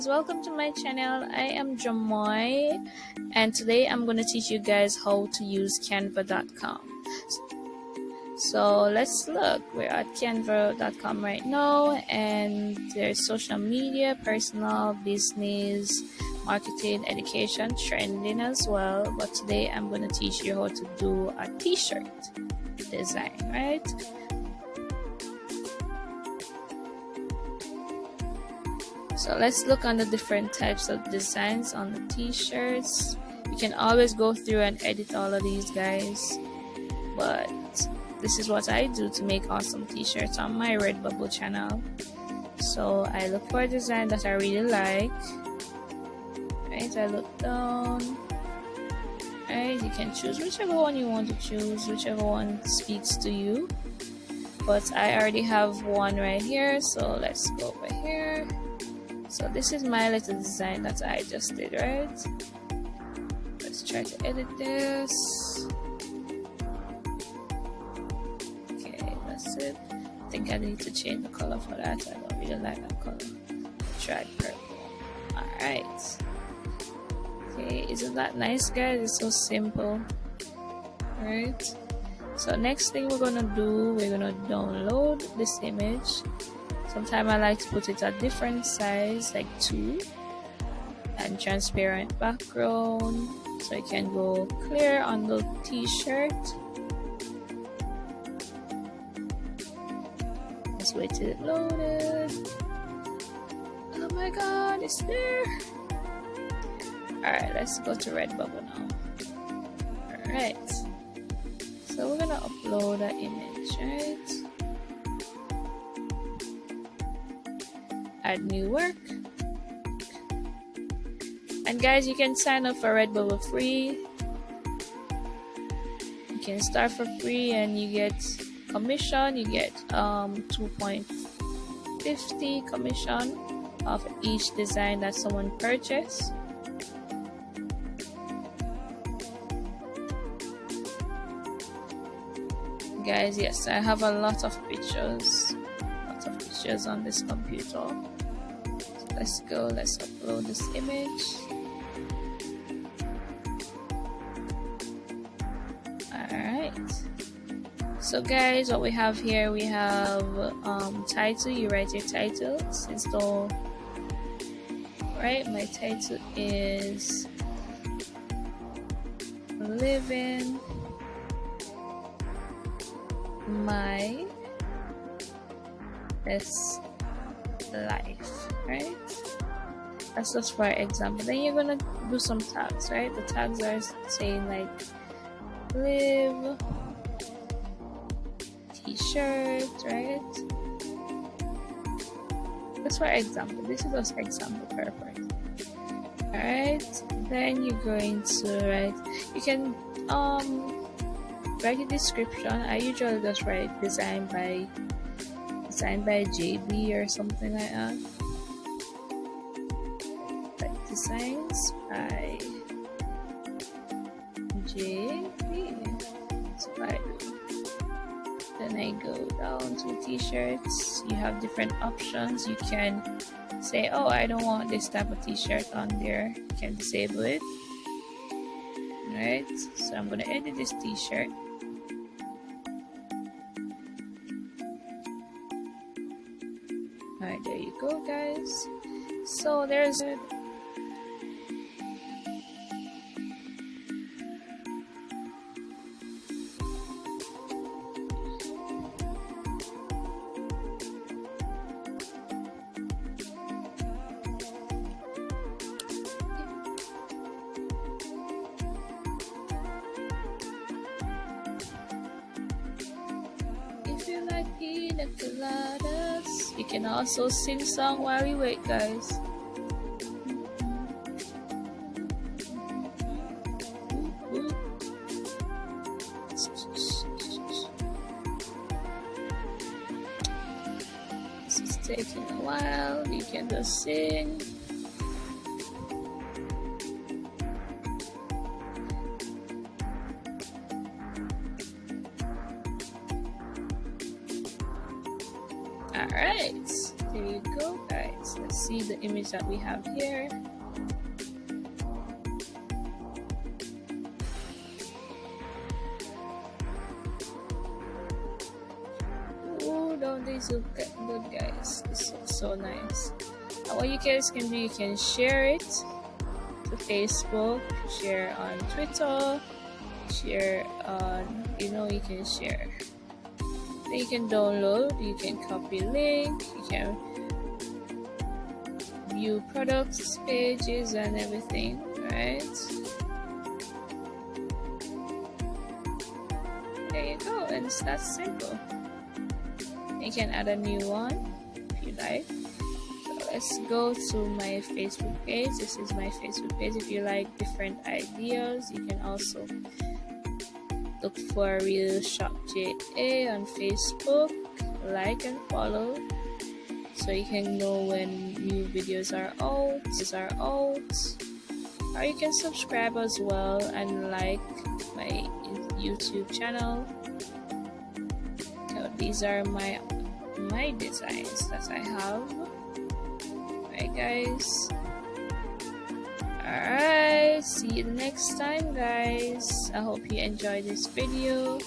Welcome to my channel. I am Jamoy, and today I'm going to teach you guys how to use Canva.com. So let's look. We're at Canva.com right now, and there's social media, personal, business, marketing, education, trending as well. But today I'm going to teach you how to do a t-shirt design, right? So let's look on the different types of designs on the t-shirts. You can always go through and edit all of these, guys, but this is what I do to make awesome t-shirts on my RedBubble channel. So I look for a design that I really like, right? I look down, right? You can choose whichever one you want to choose, whichever one speaks to you, but I already have one right here, so let's go over here. So this is my little design that I just did, right? Let's try to edit this. Okay, that's it. I think I need to change the color for that. I don't really like that color. I'll try purple. Alright. Okay, isn't that nice, guys? It's so simple. Alright. So next thing we're gonna do, we're gonna download this image. Sometimes I like to put it a different size, like 2, and transparent background, so it can go clear on the t-shirt. Let's wait till it loaded. Oh my god, it's there! Alright, let's go to RedBubble now. Alright, so we're gonna upload that image, right? Add new work, and guys, you can sign up for RedBubble free. You can start for free and you get commission. You get 2.50 commission of each design that someone purchased. Guys, yes, I have a lot of pictures on this computer. So let's go, let's upload this image. Alright, so guys, what we have here, we have title. You write your title. Since though, right, my title is living my best life, right? That's just for example. Then you're gonna do some tags, right? The tags are saying like live t-shirt, right? That's for example. This is just example purpose. Alright, then you're going to write, you can write a description. I usually just write designed by JB or something like that. Like designs by JB. That's what I do. Then I go down to t-shirts. You have different options. You can say, oh, I don't want this type of t-shirt on there. You can disable it. Alright, so I'm gonna edit this t-shirt. Alright, there you go, guys. So there's it. If you like pina coladas, you can also sing song while we wait, guys. This is taking a while. You can just sing. Alright, there you go, guys. Let's see the image that we have here. Oh, don't these look good, guys? This looks so nice. And what you guys can do, you can share it to Facebook, share on Twitter, share on, you can share. Then you can download, you can copy link, you can view products pages and everything, right? There you go, and it's that simple. You can add a new one if you like. So let's go to my Facebook page. This is my Facebook page. If you like different ideas, you can also look for Real Shop JA on Facebook. Like and follow so you can know when new videos are out. Or you can subscribe as well and like my YouTube channel. So these are my designs that I have. Alright guys. Alright, see you next time guys. I hope you enjoyed this video.